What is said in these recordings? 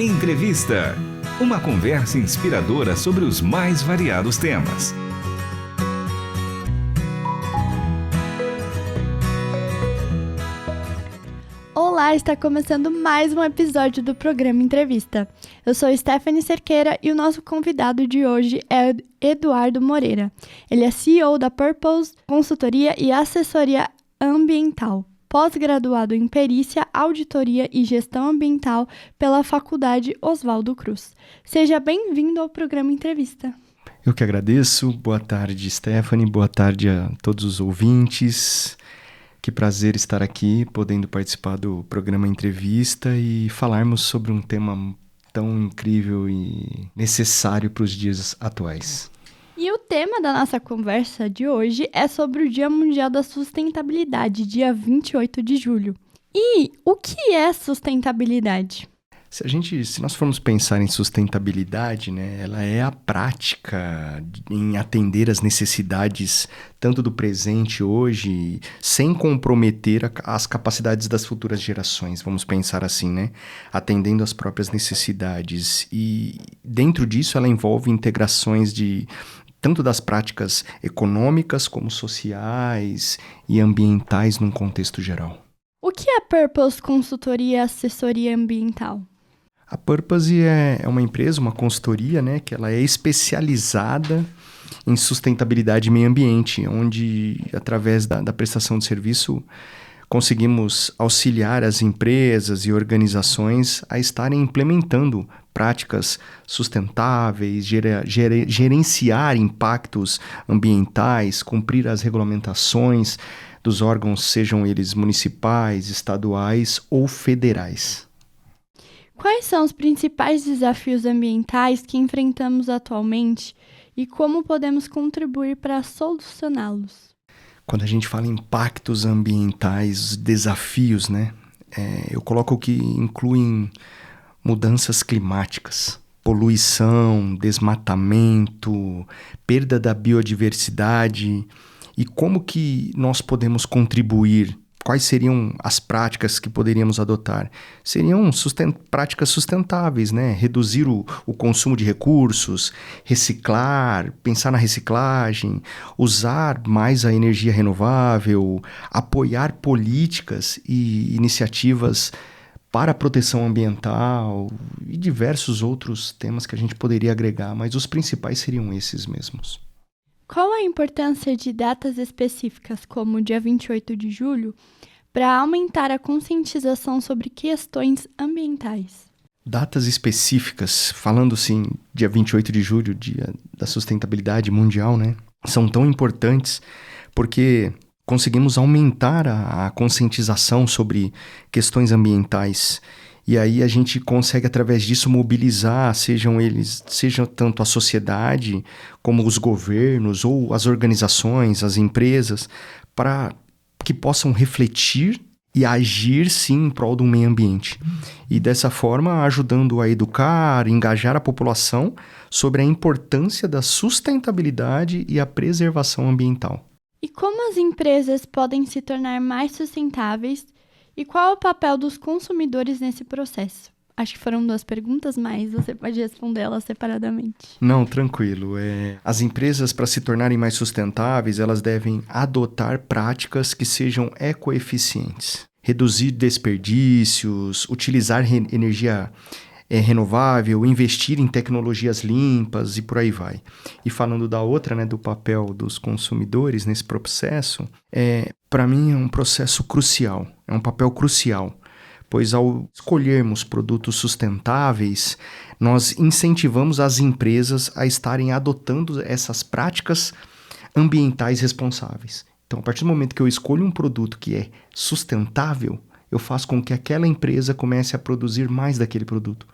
Entrevista. Uma conversa inspiradora sobre os mais variados temas. Olá, está começando mais um episódio do programa Entrevista. Eu sou Stephanie Cerqueira e o nosso convidado de hoje é Eduardo Moreira. Ele é CEO da Purpose Consultoria e Assessoria Ambiental, pós-graduado em Perícia, Auditoria e Gestão Ambiental pela Faculdade Oswaldo Cruz. Seja bem-vindo ao programa Entrevista. Eu que agradeço. Boa tarde, Stephanie. Boa tarde a todos os ouvintes. Que prazer estar aqui, podendo participar do programa Entrevista e falarmos sobre um tema tão incrível e necessário para os dias atuais. E o tema da nossa conversa de hoje é sobre o Dia Mundial da Sustentabilidade, dia 28 de julho. E o que é sustentabilidade? Se nós formos pensar em sustentabilidade, né, ela é a prática em atender às necessidades tanto do presente hoje, sem comprometer as capacidades das futuras gerações, vamos pensar assim, né? Atendendo às próprias necessidades. E dentro disso ela envolve integrações tanto das práticas econômicas como sociais e ambientais num contexto geral. O que é Purpose Consultoria e Assessoria Ambiental? A Purpose é uma empresa, uma consultoria, né, que ela é especializada em sustentabilidade e meio ambiente, onde, através da prestação de serviço, conseguimos auxiliar as empresas e organizações a estarem implementando práticas sustentáveis, gerenciar impactos ambientais, cumprir as regulamentações dos órgãos, sejam eles municipais, estaduais ou federais. Quais são os principais desafios ambientais que enfrentamos atualmente e como podemos contribuir para solucioná-los? Quando a gente fala em impactos ambientais, desafios, né? Eu coloco que incluem mudanças climáticas, poluição, desmatamento, perda da biodiversidade e como que nós podemos contribuir. Quais seriam as práticas que poderíamos adotar? Seriam práticas sustentáveis, né? Reduzir o consumo de recursos, reciclar, pensar na reciclagem, usar mais a energia renovável, apoiar políticas e iniciativas para a proteção ambiental e diversos outros temas que a gente poderia agregar, mas os principais seriam esses mesmos. Qual a importância de datas específicas, como o dia 28 de julho, para aumentar a conscientização sobre questões ambientais? Datas específicas, falando assim, dia 28 de julho, dia da sustentabilidade mundial, né? São tão importantes porque conseguimos aumentar a conscientização sobre questões ambientais. E aí a gente consegue, através disso, mobilizar, seja tanto a sociedade, como os governos, ou as organizações, as empresas, para que possam refletir e agir, sim, em prol do meio ambiente. E dessa forma, ajudando a educar, engajar a população sobre a importância da sustentabilidade e a preservação ambiental. E como as empresas podem se tornar mais sustentáveis? E qual é o papel dos consumidores nesse processo? Acho que foram 2 perguntas, mas você pode respondê-las separadamente. Não, tranquilo. As empresas, para se tornarem mais sustentáveis, elas devem adotar práticas que sejam ecoeficientes. Reduzir desperdícios, utilizar energia renovável, investir em tecnologias limpas e por aí vai. E falando da outra, né, do papel dos consumidores nesse processo, para mim é um processo crucial, é um papel crucial, pois ao escolhermos produtos sustentáveis, nós incentivamos as empresas a estarem adotando essas práticas ambientais responsáveis. Então, a partir do momento que eu escolho um produto que é sustentável, eu faço com que aquela empresa comece a produzir mais daquele produto,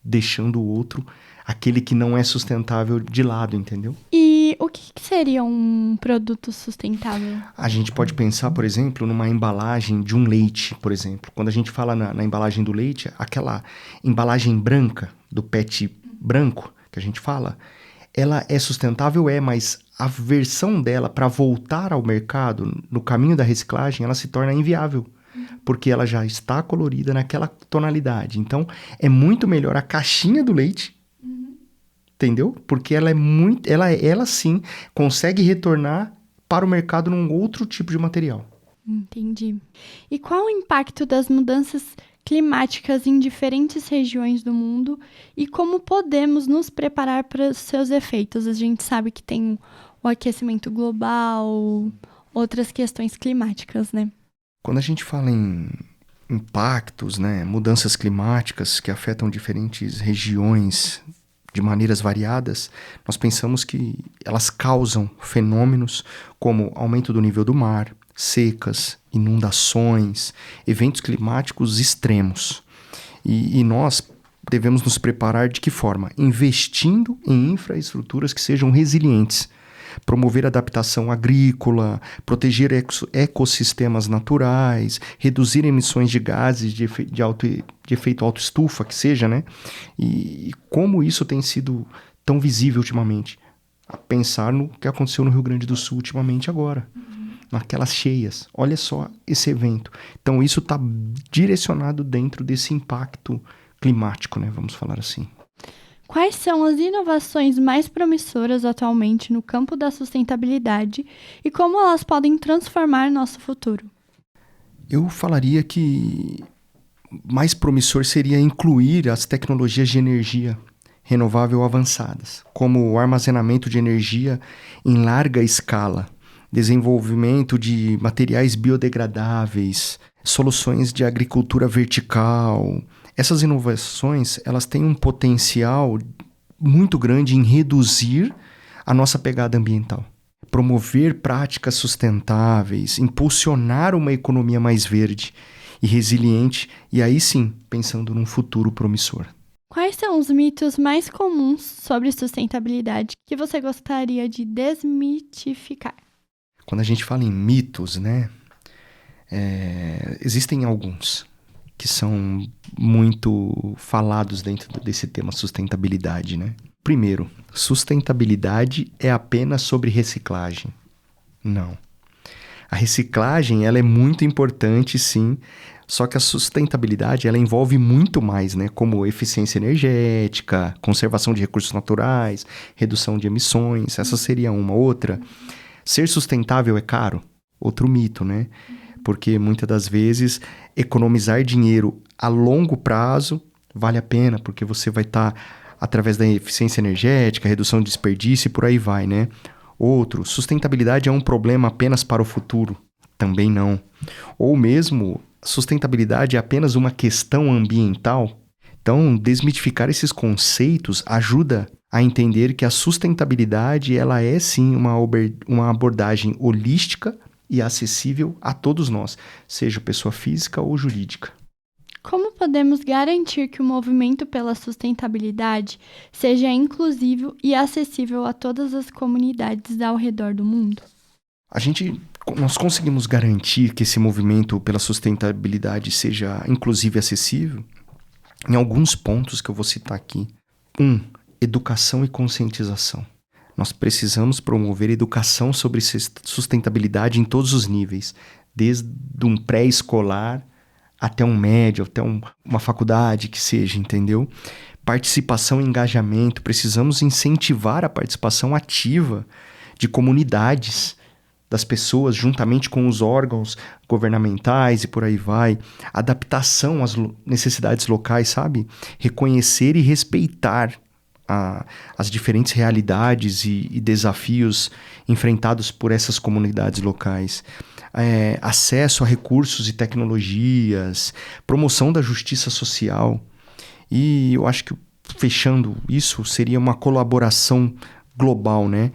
deixando o outro, aquele que não é sustentável, de lado, entendeu? E o que seria um produto sustentável? A gente pode pensar, por exemplo, numa embalagem de um leite, por exemplo. Quando a gente fala na embalagem do leite, aquela embalagem branca, do PET branco, que a gente fala, ela é sustentável, mas a versão dela para voltar ao mercado, no caminho da reciclagem, ela se torna inviável. porque ela já está colorida naquela tonalidade. Então, é muito melhor a caixinha do leite, entendeu? Porque ela sim consegue retornar para o mercado num outro tipo de material. Entendi. E qual o impacto das mudanças climáticas em diferentes regiões do mundo e como podemos nos preparar para os seus efeitos? A gente sabe que tem o aquecimento global, outras questões climáticas, né? Quando a gente fala em impactos, né, mudanças climáticas que afetam diferentes regiões de maneiras variadas, nós pensamos que elas causam fenômenos como aumento do nível do mar, secas, inundações, eventos climáticos extremos. E nós devemos nos preparar de que forma? Investindo em infraestruturas que sejam resilientes, promover adaptação agrícola, proteger ecossistemas naturais, reduzir emissões de gases de efeito autoestufa, que seja, né? E como isso tem sido tão visível ultimamente? A pensar no que aconteceu no Rio Grande do Sul ultimamente agora. Naquelas cheias. Olha só esse evento. Então, isso está direcionado dentro desse impacto climático, né? Vamos falar assim. Quais são as inovações mais promissoras atualmente no campo da sustentabilidade e como elas podem transformar nosso futuro? Eu falaria que mais promissor seria incluir as tecnologias de energia renovável avançadas, como o armazenamento de energia em larga escala, desenvolvimento de materiais biodegradáveis, soluções de agricultura vertical. Essas inovações, elas têm um potencial muito grande em reduzir a nossa pegada ambiental, promover práticas sustentáveis, impulsionar uma economia mais verde e resiliente, e aí sim, pensando num futuro promissor. Quais são os mitos mais comuns sobre sustentabilidade que você gostaria de desmitificar? Quando a gente fala em mitos, né, existem alguns que são muito falados dentro desse tema sustentabilidade, né? Primeiro, sustentabilidade é apenas sobre reciclagem. Não. A reciclagem, ela é muito importante, sim, só que a sustentabilidade, ela envolve muito mais, né? Como eficiência energética, conservação de recursos naturais, redução de emissões, essa seria uma. Outra, ser sustentável é caro? Outro mito, né? Porque muitas das vezes economizar dinheiro a longo prazo vale a pena, porque você vai estar, através da eficiência energética, redução de desperdício e por aí vai, né? Outro, sustentabilidade é um problema apenas para o futuro? Também não. Ou mesmo, sustentabilidade é apenas uma questão ambiental? Então, desmitificar esses conceitos ajuda a entender que a sustentabilidade, ela é sim uma abordagem holística e acessível a todos nós, seja pessoa física ou jurídica. Como podemos garantir que o movimento pela sustentabilidade seja inclusivo e acessível a todas as comunidades ao redor do mundo? Nós conseguimos garantir que esse movimento pela sustentabilidade seja inclusivo e acessível em alguns pontos que eu vou citar aqui. 1. Educação e conscientização. Nós precisamos promover educação sobre sustentabilidade em todos os níveis, desde um pré-escolar até um médio, até uma faculdade que seja, entendeu? Participação e engajamento. Precisamos incentivar a participação ativa de comunidades, das pessoas, juntamente com os órgãos governamentais e por aí vai. Adaptação às necessidades locais, sabe? Reconhecer e respeitar as diferentes realidades e desafios enfrentados por essas comunidades locais. Acesso a recursos e tecnologias, promoção da justiça social. E eu acho que, fechando isso, seria uma colaboração global, né?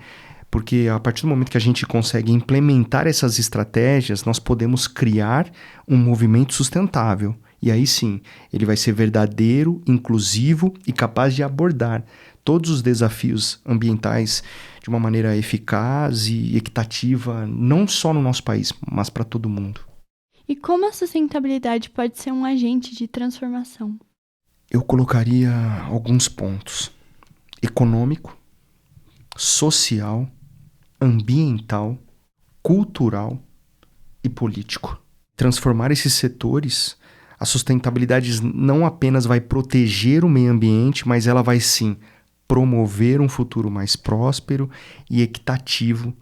Porque a partir do momento que a gente consegue implementar essas estratégias, nós podemos criar um movimento sustentável. E aí sim, ele vai ser verdadeiro, inclusivo e capaz de abordar todos os desafios ambientais de uma maneira eficaz e equitativa, não só no nosso país, mas para todo mundo. E como a sustentabilidade pode ser um agente de transformação? Eu colocaria alguns pontos: econômico, social, ambiental, cultural e político. transformar esses setores, a sustentabilidade não apenas vai proteger o meio ambiente, mas ela vai sim promover um futuro mais próspero e equitativo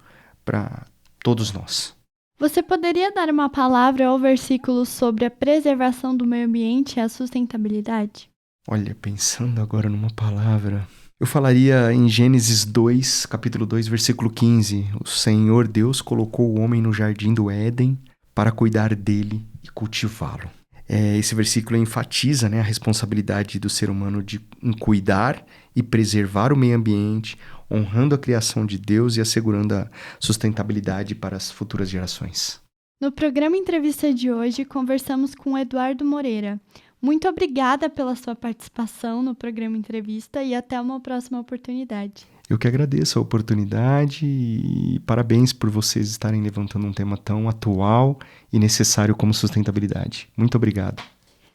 para todos nós. Você poderia dar uma palavra ou versículo sobre a preservação do meio ambiente e a sustentabilidade? Olha, pensando agora numa palavra, eu falaria em Gênesis 2, capítulo 2, versículo 15. O Senhor Deus colocou o homem no jardim do Éden para cuidar dele e cultivá-lo. Esse versículo enfatiza, a responsabilidade do ser humano em cuidar e preservar o meio ambiente, honrando a criação de Deus e assegurando a sustentabilidade para as futuras gerações. No programa Entrevista de hoje, conversamos com Eduardo Moreira. Muito obrigada pela sua participação no programa Entrevista e até uma próxima oportunidade. Eu que agradeço a oportunidade e parabéns por vocês estarem levantando um tema tão atual e necessário como sustentabilidade. Muito obrigado.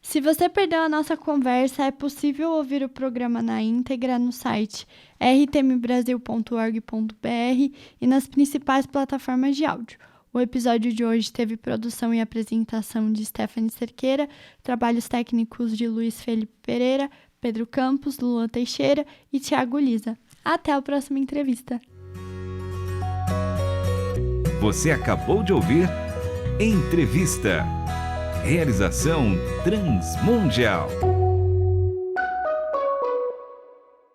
Se você perdeu a nossa conversa, é possível ouvir o programa na íntegra no site rtmbrasil.org.br e nas principais plataformas de áudio. O episódio de hoje teve produção e apresentação de Stephanie Cerqueira, trabalhos técnicos de Luiz Felipe Pereira, Pedro Campos, Luan Teixeira e Thiago Lisa. Até a próxima entrevista. Você acabou de ouvir Entrevista. Realização Transmundial.